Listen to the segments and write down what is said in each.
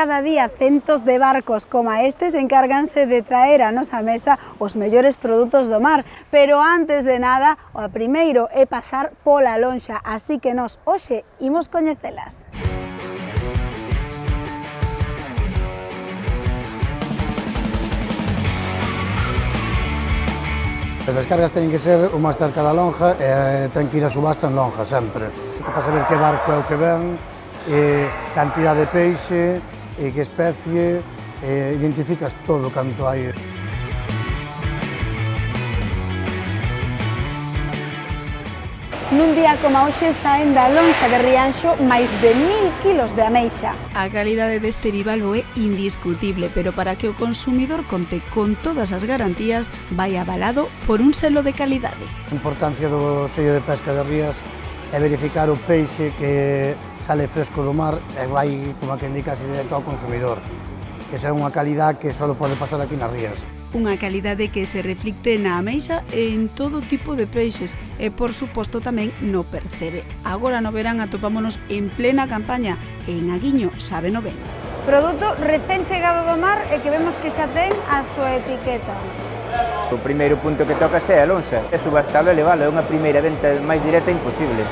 cada día centos de barcos como estes encárganse de traer a nosa mesa os mellores produtos do mar, pero antes de nada, o primeiro é pasar pola lonxa, así que nós hoxe imos coñecelas. As descargas teñen que ser o máis cerca da lonja e ten que ir a subasta en lonja sempre. Para saber que barco é o que ven, cantidade de peixe, que especie, identificas todo canto hai. Nun día como hoxe saen da lonxa de Rianxo máis de 1000 kilos de ameixa. A calidade deste bivalvo é indiscutible, pero para que o consumidor conte con todas as garantías, vai avalado por un selo de calidade. A importancia do sello de pesca de Rías é verificar o peixe que sale fresco do mar e vai, como que indica, así directo ao consumidor. Esa é unha calidad que só pode pasar aquí nas Rías. Unha calidade que se reflicte na ameixa e en todo tipo de peixes e, por suposto, tamén no percebe. Agora no verán atopámonos en plena campaña e en Aguiño sábeno ben. Produto recén chegado do mar e que vemos que xa ten a súa etiqueta. O primeiro punto que toca é a lonxa, é subastalo e levalo, é unha primeira venta máis directa imposible.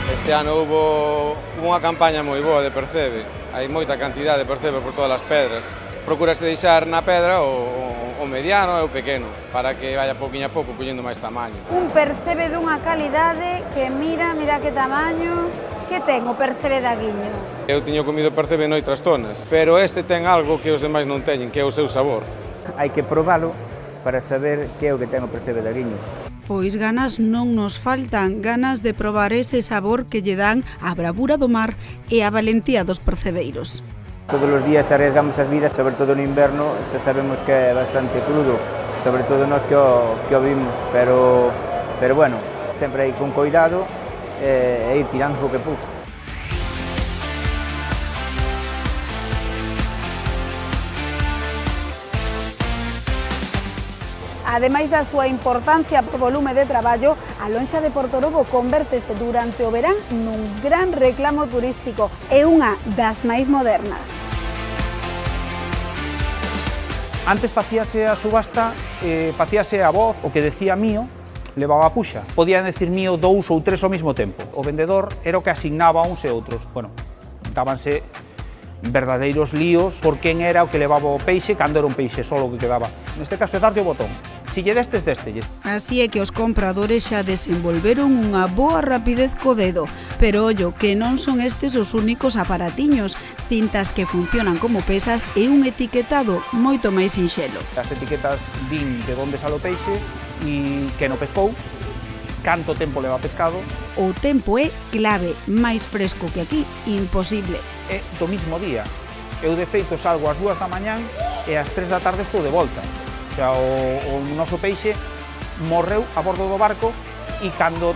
Este ano houve unha campaña moi boa de percebe, hai moita cantidade de percebe por todas as pedras. Procúrase deixar na pedra o mediano e o pequeno, para que vaya pouquinho a pouco collendo máis tamaño. Un percebe dunha calidade que mira que tamaño, que ten o percebe de Aguiño. Eu tiño comido percebe noutras zonas, pero este ten algo que os demais non teñen, que é o seu sabor. Hai que probalo para saber que é o que ten o percebe de Aguiño. Pois ganas non nos faltan, ganas de probar ese sabor que lle dan a bravura do mar e a valentía dos percebeiros. Todos os días arriesgamos as vidas, sobre todo no inverno, xa sabemos que é bastante crudo, sobre todo nós que o vimos, pero bueno, sempre aí con cuidado e ir tirando pouco a pouco. Ademais da súa importancia por volume de traballo, a lonxa de Portorobo convértese durante o verán nun gran reclamo turístico e unha das máis modernas. Antes facíase a subasta, facíase a voz, o que decía mío, levaba a puxa. Podían decir mío 2 ou 3 ao mesmo tempo. O vendedor era o que asignaba uns e outros. Bueno, dábanse verdadeiros líos por quen era o que levaba o peixe cando era un peixe solo que quedaba. Neste caso é darlle o botón. Si lle destes, destelles. Así é que os compradores xa desenvolveron unha boa rapidez co dedo, pero ollo que non son estes os únicos aparatiños, cintas que funcionan como pesas e un etiquetado moito máis sinxelo. As etiquetas din de onde sale o peixe e que no pescou, canto tempo leva pescado. O tempo é clave, máis fresco que aquí, imposible. É do mismo día. Eu de feito salgo ás 2 da mañán e ás 3 da tarde estou de volta. O sea, o noso peixe morreu a bordo do barco e cando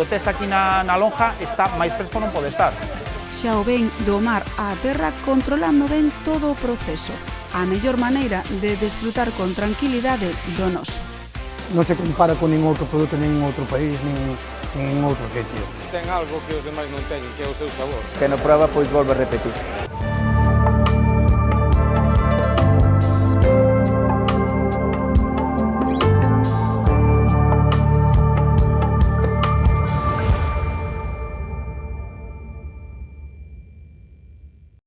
tes aquí na lonja está máis fresco non pode estar. Xa o ven do mar á terra controlando ben todo o proceso. A mellor maneira de desfrutar con tranquilidade do noso. Non se compara con ningún outro produto, nin en outro país, nin en outro sitio. Ten algo que os demais non teñen, que é o seu sabor. Que no proba, pois volve a repetir.